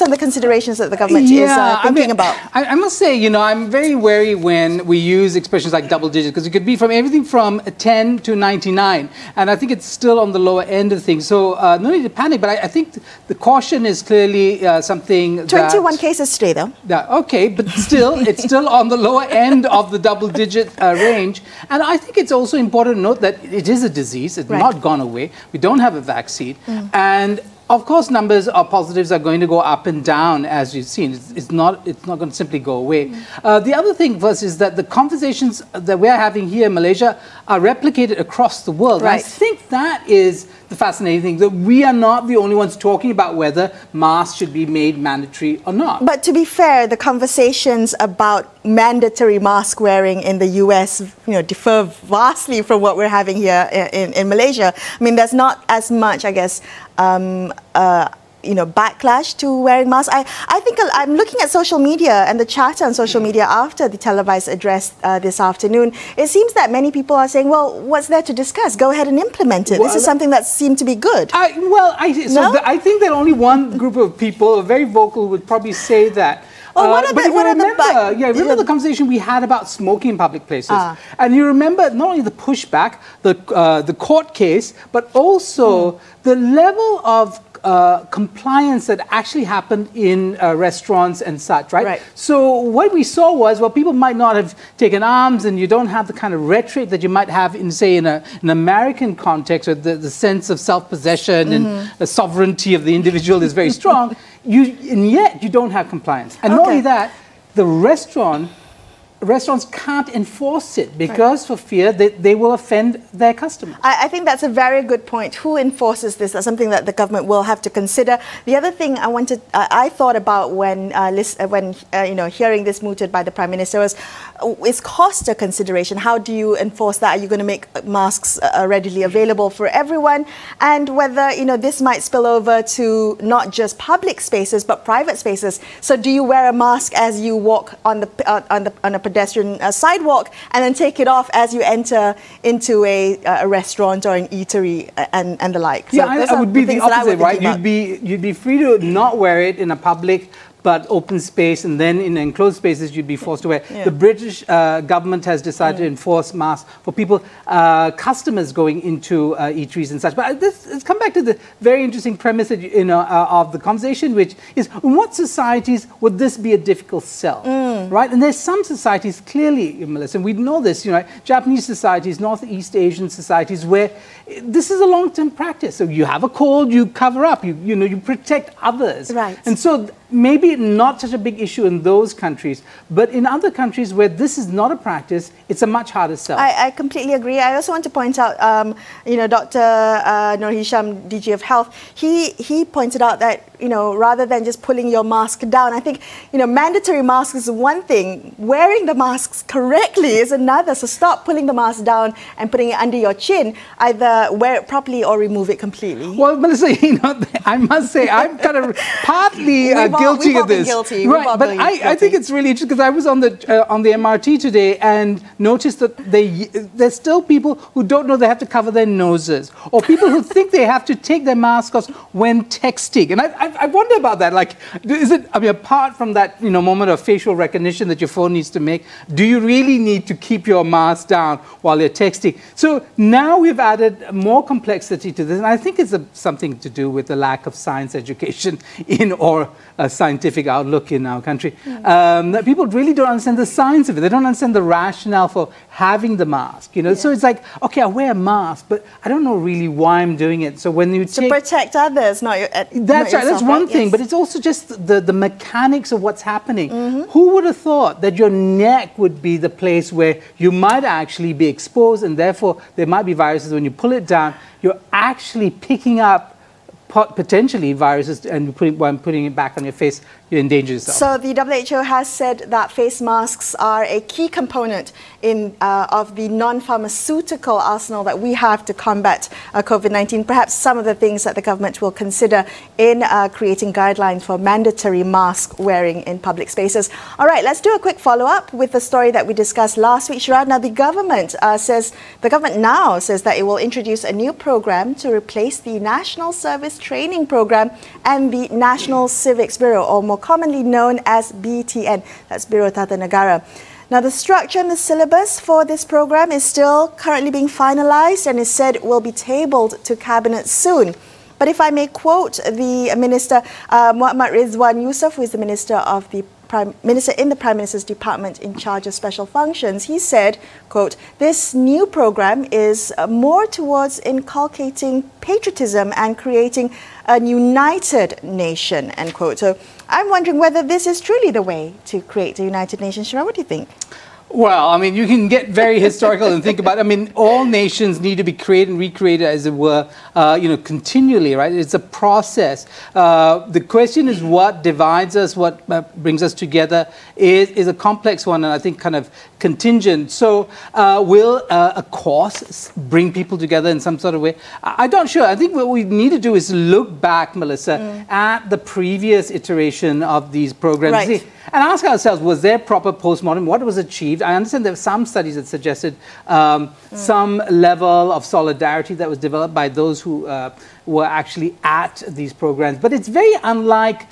some of the considerations that the government is thinking about? I must say, you know, I'm very wary when we use expressions like double digit, because it could be from everything from 10 to 99, and I think it's still on the lower end of things. So no need to panic, but I think the caution is clearly something 21 cases today, though. Okay, but still, it's still on the lower end of the double-digit range. And I think it's also important to note that it is a disease. It's not gone away. We don't have a vaccine. And of course, numbers of positives are going to go up and down, as you've seen. It's not going to simply go away. The other thing first is that the conversations that we're having here in Malaysia are replicated across the world. Right. I think that is the fascinating thing, that we are not the only ones talking about whether masks should be made mandatory or not. But to be fair, the conversations about mandatory mask wearing in the US, you know, differ vastly from what we're having here in Malaysia. I mean, there's not as much, I guess, you know, backlash to wearing masks. I think I'm looking at social media and the chatter on social media after the televised address this afternoon. It seems that many people are saying, well, what's there to discuss? Go ahead and implement it. Well, this is something that seemed to be good. I think that only one group of people, very vocal, would probably say that. Well, remember the conversation we had about smoking in public places, and you remember not only the pushback, the court case, but also the level of compliance that actually happened in restaurants and such, right? So what we saw was, well, people might not have taken arms, and you don't have the kind of rhetoric that you might have in, say, in an American context, where the sense of self-possession and the sovereignty of the individual is very strong. And yet you don't have compliance. And not only that, the restaurants can't enforce it because for fear that they will offend their customers. I think that's a very good point. Who enforces this? That's something that the government will have to consider. The other thing I thought about when you know, hearing this mooted by the Prime Minister was, is cost a consideration? How do you enforce that? Are you going to make masks readily available for everyone? And whether, you know, this might spill over to not just public spaces but private spaces. So do you wear a mask as you walk on a pedestrian sidewalk and then take it off as you enter into a restaurant or an eatery and the like? So I would be the opposite, right? You'd be free to not wear it in a public but open space, and then in enclosed spaces you'd be forced to wear. The British government has decided to enforce masks for people, customers going into eateries and such. But let's come back to the very interesting premise that, you know, of the conversation, which is, in what societies would this be a difficult sell, right? And there's some societies, clearly, Melissa, and we know this, you know, Japanese societies, Northeast Asian societies, where this is a long-term practice. So you have a cold, you cover up, you know, you protect others. Right. And so maybe not such a big issue in those countries, but in other countries where this is not a practice, it's a much harder sell. I completely agree. I also want to point out, you know, Dr. Nur Hisham, DG of Health, he pointed out that, you know, rather than just pulling your mask down, I think, you know, mandatory masks is one thing, wearing the masks correctly is another. So stop pulling the mask down and putting it under your chin. Either wear it properly or remove it completely. Well, Melissa, you know, I must say, I'm kind of partly guilty of this. Right, but I think it's really interesting, because I was on the MRT today and noticed that there's still people who don't know they have to cover their noses, or people who think they have to take their mask off when texting. And I wonder about that. Like, is it, I mean, apart from that, you know, moment of facial recognition that your phone needs to make, do you really need to keep your mask down while you're texting? So now we've added more complexity to this, and I think it's something to do with the lack of science education or a scientific outlook in our country. People really don't understand the science of it. They don't understand the rationale for having the mask. You know, so it's like, okay, I wear a mask, but I don't know really why I'm doing it. So when you to protect others, not your. That's right. That's one thing, but it's also just the mechanics of what's happening. Who would have thought that your neck would be the place where you might actually be exposed, and therefore there might be viruses. When you pull it down, you're actually picking up potentially viruses, and when putting it back on your face, you endanger yourself. So the WHO has said that face masks are a key component of the non-pharmaceutical arsenal that we have to combat COVID-19. Perhaps some of the things that the government will consider in creating guidelines for mandatory mask wearing in public spaces. All right, let's do a quick follow-up with the story that we discussed last week. Sharaad, now the government now says that it will introduce a new program to replace the National Service Training Program and the National Civics Bureau, or more commonly known as BTN. That's Biro Tata Negara. Now, the structure and the syllabus for this program is still currently being finalized and is said will be tabled to Cabinet soon. But if I may quote the Minister, Muhammad Rizwan Yusof, who is the Minister in the Prime Minister's Department in charge of special functions, he said, quote, "This new program is more towards inculcating patriotism and creating a united nation," end quote. So I'm wondering whether this is truly the way to create a united nation. Sharaad, what do you think? Well, I mean, you can get very historical and think about it. I mean, all nations need to be created and recreated, as it were, continually, right? It's a process. The question is what divides us, what brings us together is a complex one, and I think kind of contingent. So will a course bring people together in some sort of way? I'm not sure. I think what we need to do is look back, Melissa, at the previous iteration of these programs. Right. And ask ourselves, was there proper postmortem? What was achieved? I understand there were some studies that suggested some level of solidarity that was developed by those who were actually at these programs. But it's very unlike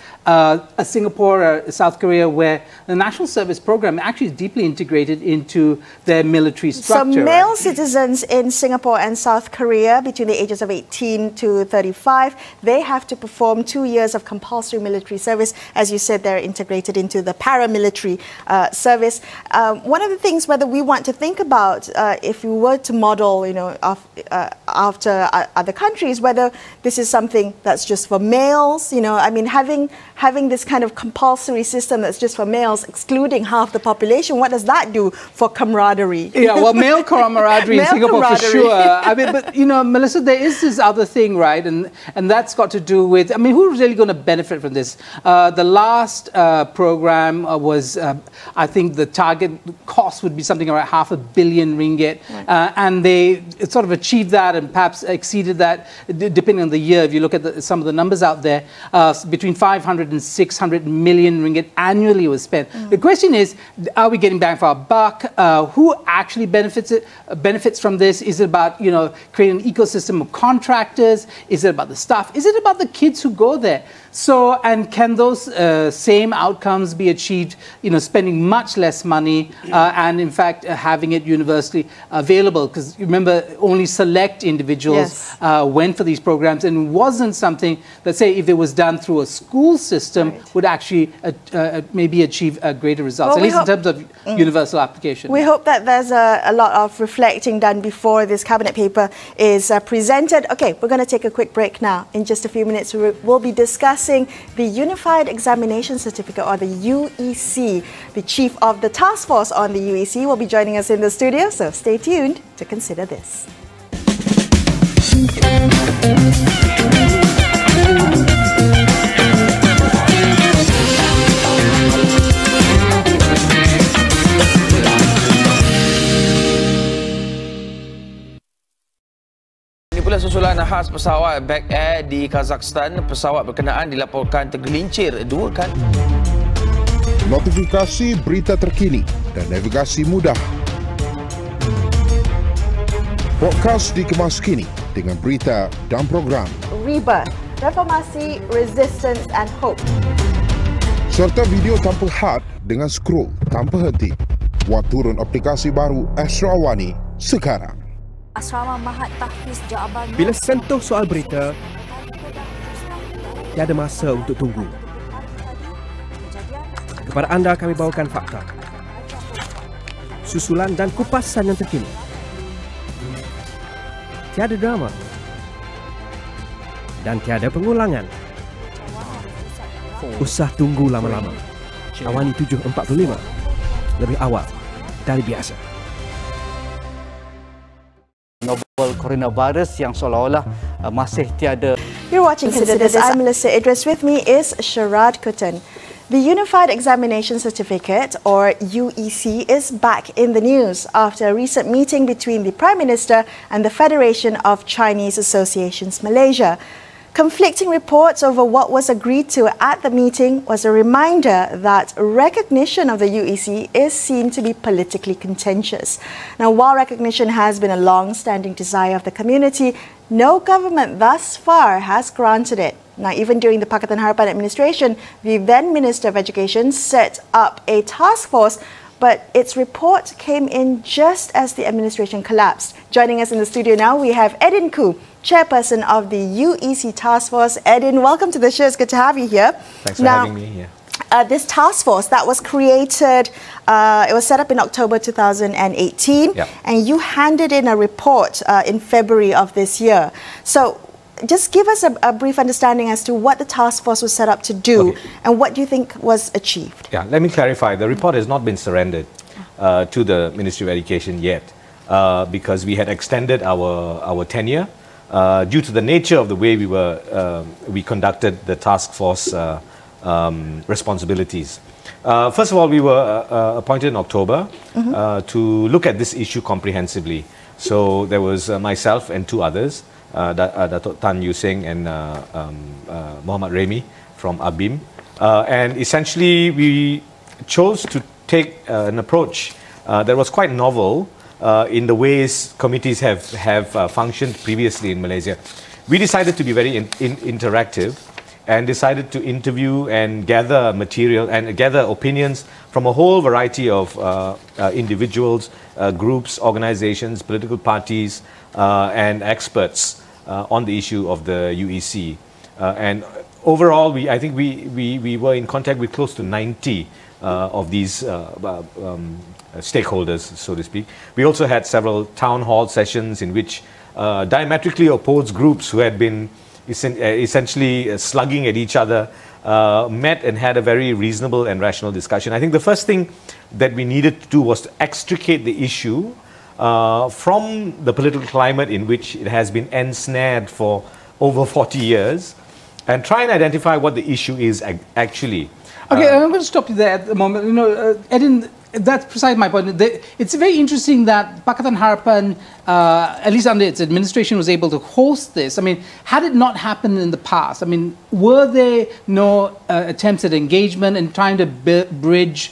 Singapore or South Korea, where the National Service Program actually is deeply integrated into their military structure. So male citizens in Singapore and South Korea between the ages of 18 to 35, they have to perform 2 years of compulsory military service. As you said, they're integrated into the paramilitary service. One of the things whether we want to think about, if we were to model, after other countries, whether this is something that's just for males, I mean, having this kind of compulsory system that's just for males, excluding half the population, what does that do for camaraderie? Yeah, well, male camaraderie in Singapore for sure. I mean, but, Melissa, there is this other thing, right? And that's got to do with, I mean, who's really going to benefit from this? The last program was, I think the target cost would be something around R500 million. Right. And they sort of achieved that and perhaps exceeded that, depending on the year. If you look at some of the numbers out there, between 500 and 600 million ringgit annually was spent. The question is, are we getting bang for our buck? Who actually benefits from this? Is it about, creating an ecosystem of contractors? Is it about the staff? Is it about the kids who go there? So, and can those same outcomes be achieved, spending much less money and in fact having it universally available? Because remember, only select individuals went for these programs, and it wasn't something that, say, if it was done through a school system, would actually maybe achieve greater results, well, at least in terms of universal application. We hope that there's a lot of reflecting done before this cabinet paper is presented. Okay, we're going to take a quick break now. In just a few minutes, we'll be discussing the Unified Examination Certificate, or the UEC. The Chief of the Taskforce on the UEC will be joining us in the studio, so stay tuned to consider this. Susulan khas pesawat Back Air di Kazakhstan, pesawat berkenaan dilaporkan tergelincir 2 kali. Notifikasi berita terkini dan navigasi mudah. Podcast dikemas kini dengan berita dan program. Rebirth, Reformasi, Resistance and Hope. Serta video tanpa had dengan scroll tanpa henti. Buat turun aplikasi baru Astro AWANI sekarang. Asrama Mahat Tahfiz Jawaban. Bila sentuh soal berita, tiada masa untuk tunggu. Kepada anda kami bawakan fakta, susulan dan kupasan yang terkini. Tiada drama dan tiada pengulangan. Usah tunggu lama-lama. AWANI 745 lebih awal dari biasa. Novel coronavirus yang seolah-olah masih tiada. You're watching Consider This. I'm Melisa Idris. With me is Sharaad Kuttan. The Unified Examination Certificate, or UEC, is back in the news after a recent meeting between the Prime Minister and the Federation of Chinese Associations Malaysia. Conflicting reports over what was agreed to at the meeting was a reminder that recognition of the UEC is seen to be politically contentious. Now, while recognition has been a long-standing desire of the community, no government thus far has granted it. Now, even during the Pakatan Harapan administration, the then Minister of Education set up a task force, but its report came in just as the administration collapsed. Joining us in the studio now, we have Eddin Khoo, Chairperson of the UEC Taskforce. Eddin, welcome to the show. It's good to have you here. Thanks for having me here. This task force that was created, it was set up in October 2018, and you handed in a report in February of this year. So just give us a brief understanding as to what the task force was set up to do and what do you think was achieved. Yeah, let me clarify. The report has not been surrendered to the Ministry of Education yet because we had extended our tenure due to the nature of the way we conducted the task force responsibilities. First of all, we were appointed in October to look at this issue comprehensively. So there was myself and two others, Dato' Tan Yuseng and Muhammad Remy from ABIM. And essentially, we chose to take an approach that was quite novel in the ways committees have functioned previously in Malaysia. We decided to be very interactive and decided to interview and gather material and gather opinions from a whole variety of individuals, groups, organizations, political parties, and experts on the issue of the UEC. And overall, I think we were in contact with close to 90 of these stakeholders, so to speak. We also had several town hall sessions in which diametrically opposed groups who had been essentially slugging at each other met and had a very reasonable and rational discussion. I think the first thing that we needed to do was to extricate the issue from the political climate in which it has been ensnared for over 40 years and try and identify what the issue is actually. Okay, I'm going to stop you there at the moment. You know, Eddin, that's precisely my point. It's very interesting that Pakatan Harapan, at least under its administration, was able to host this. I mean, had it not happened in the past, I mean, were there no attempts at engagement and trying to bridge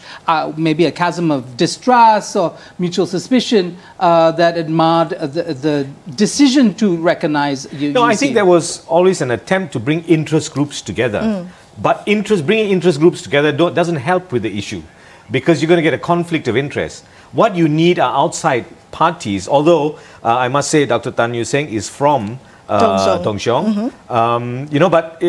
maybe a chasm of distrust or mutual suspicion that marred the decision to recognize UEC? No, I think there was always an attempt to bring interest groups together. But bringing interest groups together doesn't help with the issue, because you're going to get a conflict of interest. What you need are outside parties, although I must say Dr. Tan Yuseng is from Tong Siong. You know, but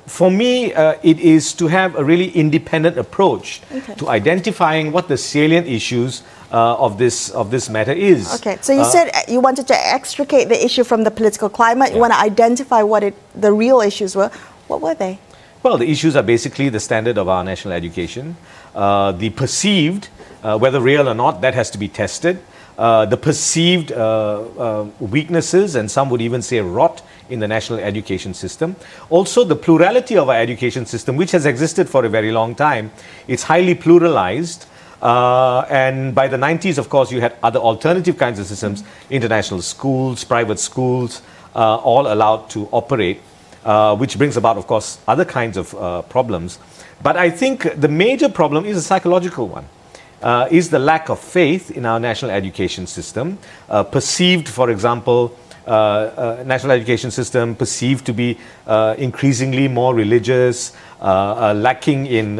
for me, it is to have a really independent approach to identifying what the salient issues of this matter is. Okay, so you said you wanted to extricate the issue from the political climate. You want to identify what the real issues were. What were they? Well, the issues are basically the standard of our national education, the perceived, whether real or not, that has to be tested, the perceived weaknesses, and some would even say rot, in the national education system. Also, the plurality of our education system, which has existed for a very long time. It's highly pluralized. And by the 90s, of course, you had other alternative kinds of systems, international schools, private schools, all allowed to operate. Which brings about, of course, other kinds of problems. But I think the major problem is a psychological one, is the lack of faith in our national education system, perceived, for example, national education system perceived to be increasingly more religious, lacking in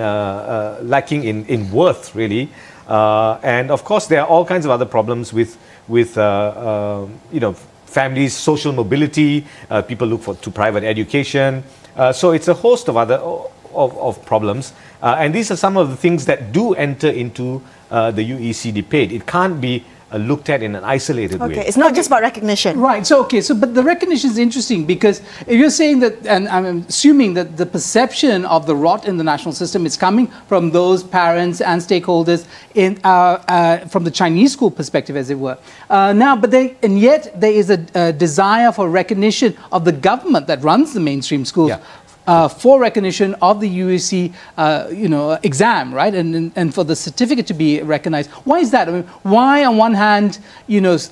worth, really. And of course, there are all kinds of other problems with you know, families, social mobility, people look to private education. So it's a host of other problems. And these are some of the things that do enter into the UEC debate. It can't be looked at in an isolated way. Okay, it's not just about recognition. Right, so but the recognition is interesting, because if you're saying that, and I'm assuming that the perception of the rot in the national system is coming from those parents and stakeholders in from the Chinese school perspective, as it were. And yet there is a desire for recognition of the government that runs the mainstream schools. Yeah. for recognition of the UEC, exam, right, and for the certificate to be recognized. Why is that? I mean, why, on one hand,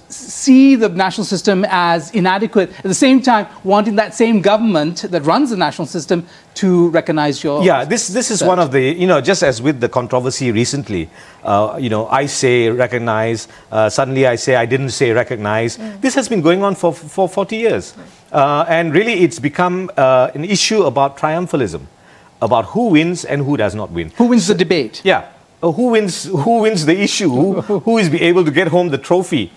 see the national system as inadequate, at the same time wanting that same government that runs the national system to recognize your... Yeah, this is one of the, just as with the controversy recently, I say recognize, suddenly I say I didn't say recognize. This has been going on for 40 years. And really it's become an issue about triumphalism, about who wins and who does not win. Who wins the debate? Yeah. Who wins the issue? Who is able to get home the trophy?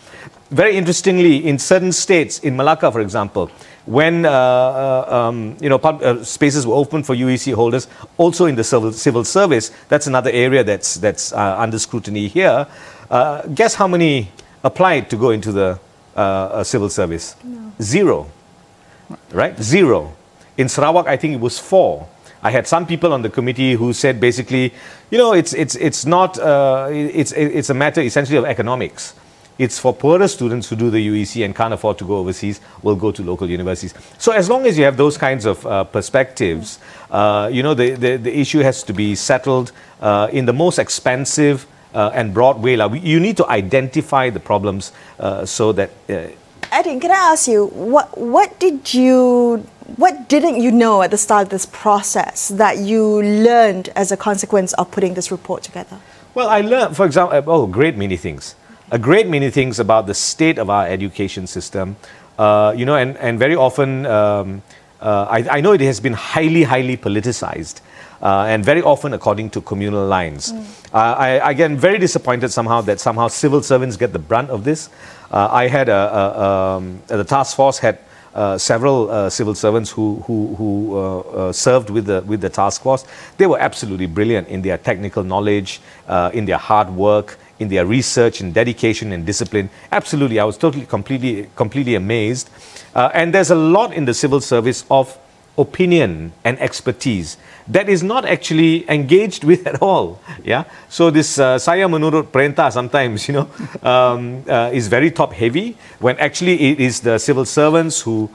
Very interestingly, in certain states, in Malacca, for example, when spaces were open for UEC holders, also in the civil service, that's another area that's under scrutiny here. Guess how many applied to go into the civil service? No. 0. Right? 0. In Sarawak, I think it was 4. I had some people on the committee who said basically, it's not, it's a matter essentially of economics. It's for poorer students who do the UEC and can't afford to go overseas, will go to local universities. So as long as you have those kinds of perspectives, the issue has to be settled in the most expansive and broad way. You need to identify the problems so that... Eddin, can I ask you, what didn't you know at the start of this process that you learned as a consequence of putting this report together? Well, I learned, for example, a great many things. A great many things about the state of our education system, and very often I know it has been highly politicized, and very often according to communal lines. I get very disappointed that somehow civil servants get the brunt of this. I had the task force had several civil servants who served with the task force. They were absolutely brilliant in their technical knowledge, in their hard work, in their research and dedication and discipline. Absolutely, I was completely amazed. And there's a lot in the civil service of opinion and expertise that is not actually engaged with at all. Yeah. So this saya menurut perintah sometimes, is very top heavy, when actually it is the civil servants who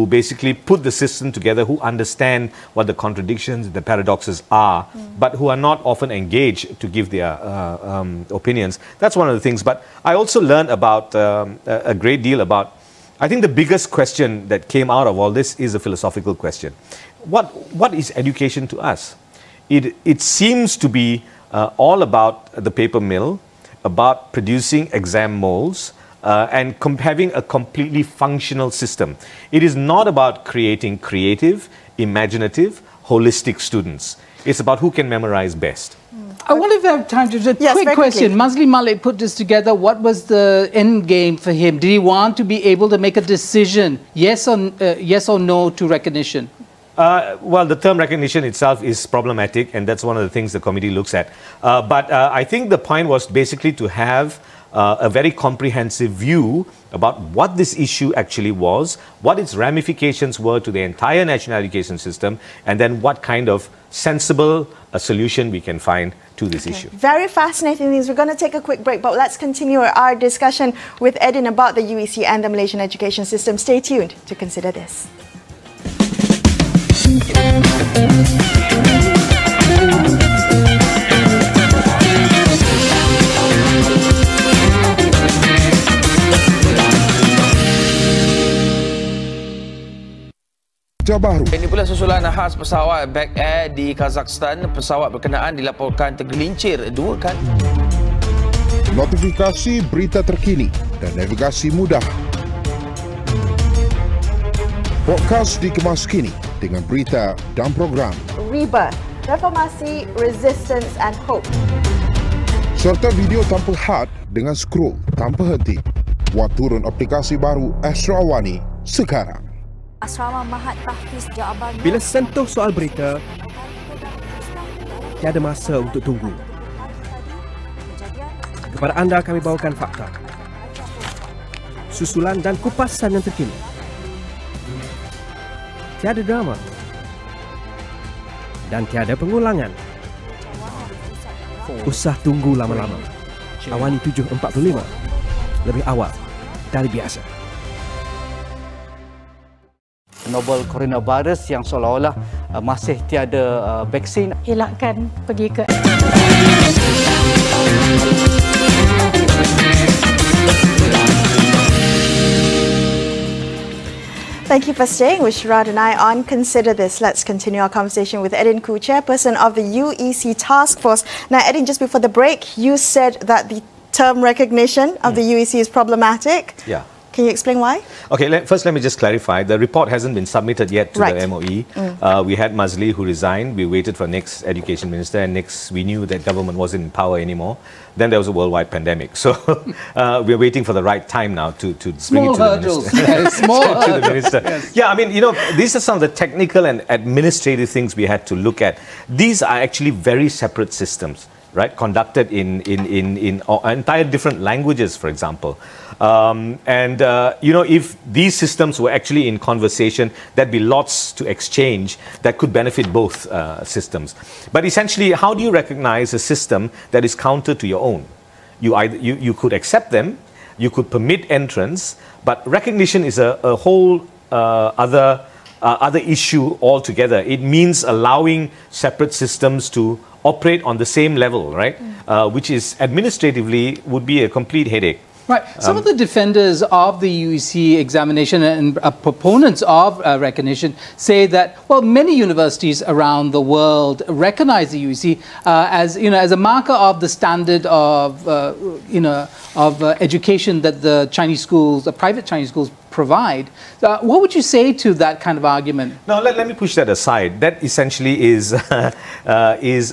basically put the system together, who understand what the contradictions, the paradoxes are, but who are not often engaged to give their opinions. That's one of the things. But I also learned about a great deal about, I think the biggest question that came out of all this is a philosophical question. What is education to us? It seems to be all about the paper mill, about producing exam molds, and having a completely functional system. It is not about creating creative, imaginative, holistic students. It's about who can memorize best. I wonder if I have time to just quick question. Masli Malik put this together. What was the end game for him? Did he want to be able to make a decision, yes or no, to recognition? Well, the term recognition itself is problematic, and that's one of the things the committee looks at. But I think the point was basically to have a very comprehensive view about what this issue actually was, what its ramifications were to the entire national education system, and then what kind of sensible solution we can find to this issue. Very fascinating things. We're going to take a quick break, but let's continue our discussion with Eddin about the UEC and the Malaysian education system. Stay tuned to consider this. Baru. Ini pula susulan khas pesawat Back Air di Kazakhstan. Pesawat berkenaan dilaporkan tergelincir 2 kali. Notifikasi berita terkini dan navigasi mudah. Podcast dikemas kini dengan berita dan program Rebirth, Reformasi, Resistance and Hope. Serta video tanpa had dengan scroll tanpa henti. Buat turun aplikasi baru Astro AWANI sekarang. Asrama Mahat Tahfiz Jawaban. Bila sentuh soal berita, tiada masa untuk tunggu. Kepada anda kami bawakan fakta, susulan dan kupasan yang terkini. Tiada drama dan tiada pengulangan. Usah tunggu lama-lama. AWANI 745 lebih awal dari biasa. Novel coronavirus yang seolah-olah masih tiada vaksin. Elakkan pergi ke Thank you for staying with Sharaad and I on Consider This. Let's continue our conversation with Eddin Khoo, Chairperson of the UEC Taskforce. Now, Eddin, just before the break, you said that the term recognition of the UEC is problematic. Yeah. Can you explain why? Okay, first let me just clarify. The report hasn't been submitted yet to the MOE. We had Mazli who resigned. We waited for next education minister, and next we knew that government wasn't in power anymore. Then there was a worldwide pandemic. So we're waiting for the right time now to bring it to the minister. Small to the minister. Yes. Yeah, I mean, you know, these are some of the technical and administrative things we had to look at. These are actually very separate systems, right? Conducted in entire different languages, for example. You know, if these systems were actually in conversation, there'd be lots to exchange that could benefit both systems. But essentially, how do you recognize a system that is counter to your own? You could accept them, you could permit entrance, but recognition is a whole other issue altogether. It means allowing separate systems to operate on the same level, right? Which is administratively would be a complete headache. Right. Some of the defenders of the UEC examination and proponents of recognition say that, well, many universities around the world recognize the UEC as, you know, as a marker of the standard of, education that the Chinese schools, the private Chinese schools provide. What would you say to that kind of argument? Now, let me push that aside. That essentially is a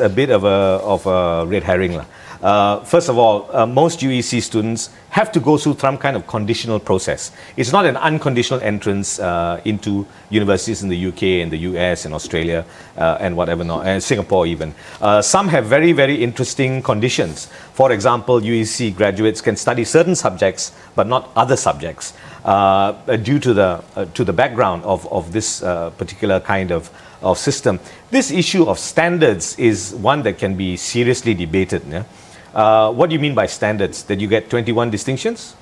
bit of a red herring. First of all, most UEC students have to go through some kind of conditional process. It's not an unconditional entrance into universities in the UK and the US and Australia and whatever not, and Singapore even. Some have very, very interesting conditions. For example, UEC graduates can study certain subjects but not other subjects due to the background of this particular kind of system. This issue of standards is one that can be seriously debated. Yeah? What do you mean by standards? That you get 21 distinctions,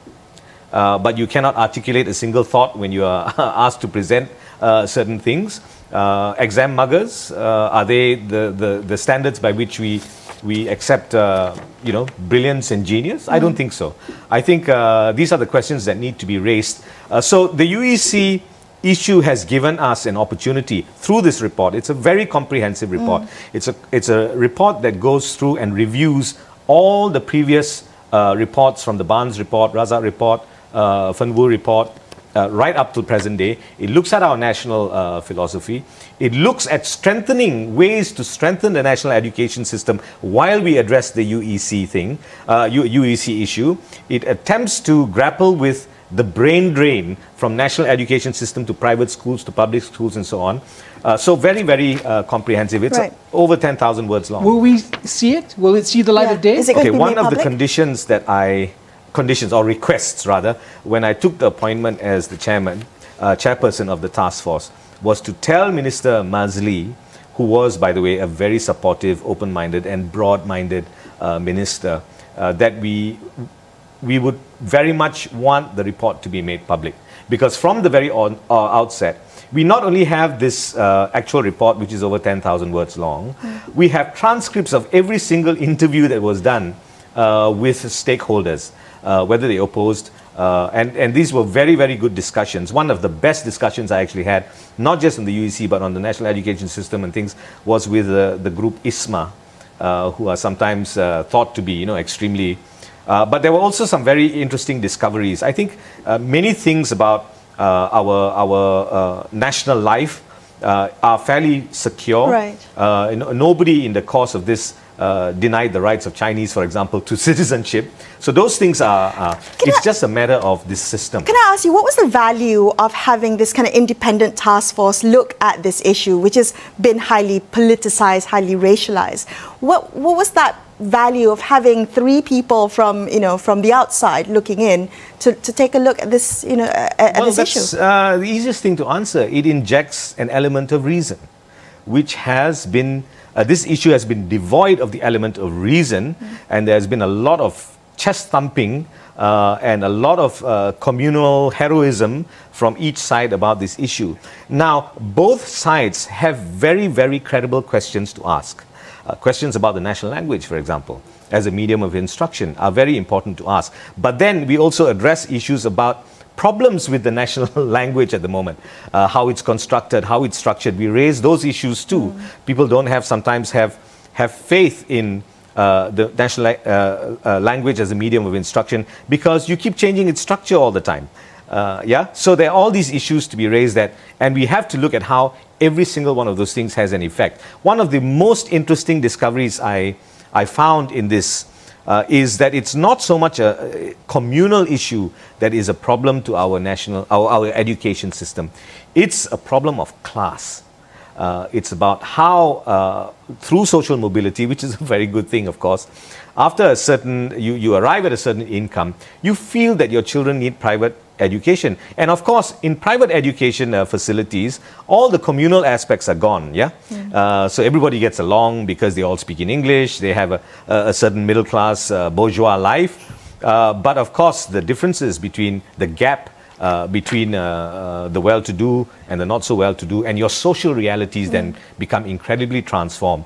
but you cannot articulate a single thought when you are asked to present certain things? Exam muggers, are they the standards by which we accept brilliance and genius? I don't think so. I think these are the questions that need to be raised. So the UEC issue has given us an opportunity through this report. It's a very comprehensive report. It's a report that goes through and reviews all the previous reports from the Barnes report, Razak report, Fenwu report, right up to present day. It looks at our national philosophy. It looks at strengthening ways to strengthen the national education system while we address the UEC thing, UEC issue. It attempts to grapple with the brain drain from national education system to private schools, to public schools and so on. So very, very comprehensive. It's over 10,000 words long. Will we see it? Will it see the light of day? Okay, one of the conditions that or requests rather, when I took the appointment as the chairperson of the task force, was to tell Minister Mazli, who was, by the way, a very supportive, open-minded and broad-minded minister, that we would very much want the report to be made public. Because from the very outset, we not only have this actual report, which is over 10,000 words long, we have transcripts of every single interview that was done with stakeholders, whether they opposed, and these were very, very good discussions. One of the best discussions I actually had, not just on the UEC, but on the national education system and things, was with the group ISMA, who are sometimes thought to be, extremely... but there were also some very interesting discoveries. I think many things about our national life are fairly secure. Right. Nobody in the course of this denied the rights of Chinese, for example, to citizenship. So those things are, it's just a matter of this system. Can I ask you, what was the value of having this kind of independent task force look at this issue, which has been highly politicized, highly racialized? What was that value of having three people from, from the outside looking in to take a look at this, at this issue? The easiest thing to answer. It injects an element of reason, which has been, this issue has been devoid of the element of reason, and there's been a lot of chest thumping and a lot of communal heroism from each side about this issue. Now, both sides have very, very credible questions to ask. Questions about the national language, for example, as a medium of instruction are very important to ask. But then we also address issues about problems with the national language at the moment, how it's constructed, how it's structured. We raise those issues too. People don't sometimes have faith in the national language as a medium of instruction because you keep changing its structure all the time. So there are all these issues to be raised and we have to look at how every single one of those things has an effect. One of the most interesting discoveries I found in this is that it's not so much a communal issue that is a problem to our education system. It's a problem of class. It's about how, through social mobility, which is a very good thing, of course, after a certain, you arrive at a certain income, you feel that your children need private education. And of course, in private education facilities, all the communal aspects are gone, so everybody gets along because they all speak in English, they have a certain middle-class bourgeois life. But of course, the differences between the gap between the well-to-do and the not-so-well-to-do, and your social realities then become incredibly transformed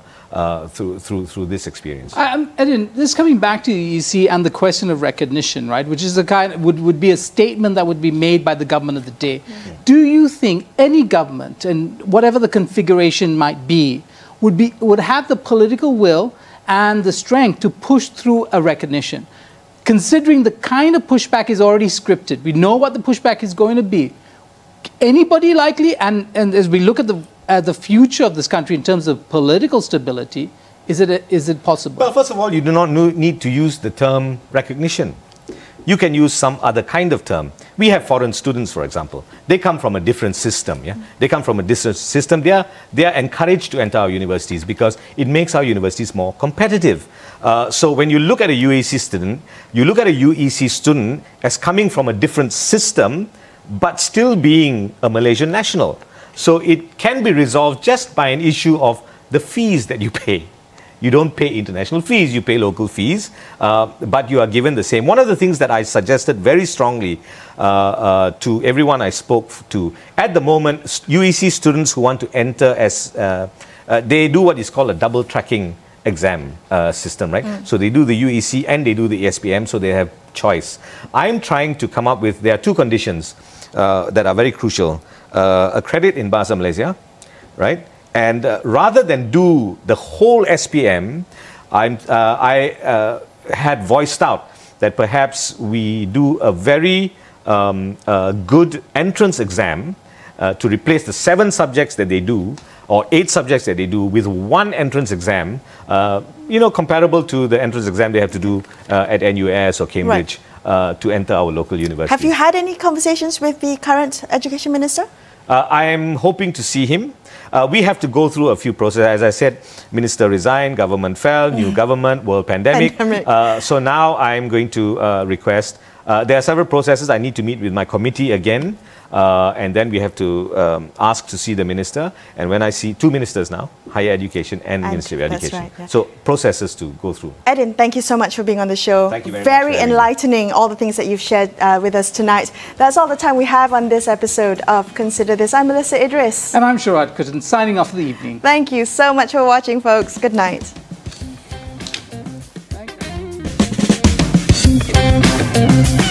through this experience. Eddin, this coming back to the UEC and the question of recognition, right, which is the kind would be a statement that would be made by the government of the day. Do you think any government, and whatever the configuration might be, would have the political will and the strength to push through a recognition? Considering the kind of pushback is already scripted, we know what the pushback is going to be. Anybody likely, and as we look at the future of this country in terms of political stability, is it possible? Well, first of all, you do not need to use the term recognition. You can use some other kind of term. We have foreign students, for example. They come from a different system. They come from a different system. They are encouraged to enter our universities because it makes our universities more competitive. So when you look at a UEC student, you look at a UEC student as coming from a different system, but still being a Malaysian national. So it can be resolved just by an issue of the fees that you pay. You don't pay international fees, you pay local fees, but you are given the same. One of the things that I suggested very strongly to everyone I spoke to, at the moment, UEC students who want to enter as, they do what is called a double tracking exam system, right? So they do the UEC and they do the SPM, so they have choice. I'm trying to come up with, there are two conditions that are very crucial. A credit in Bahasa Malaysia, right? And rather than do the whole SPM, I had voiced out that perhaps we do a very good entrance exam to replace the 7 subjects that they do, or 8 subjects that they do, with one entrance exam, comparable to the entrance exam they have to do at NUS or Cambridge to enter our local university. Have you had any conversations with the current Education Minister? I am hoping to see him. We have to go through a few processes. As I said, Minister resigned, government fell, new government, world pandemic. So now I'm going to request, there are several processes. I need to meet with my committee again, and then we have to ask to see the minister. And when I see 2 ministers now, Higher Education and Ministry of Education. Right, so processes to go through. Eddin, thank you so much for being on the show. Thank you very much. Very enlightening, all the things that you've shared with us tonight. That's all the time we have on this episode of Consider This. I'm Melisa Idris. And I'm Sharaad Kuttan, signing off for the evening. Thank you so much for watching, folks. Good night. Thank you.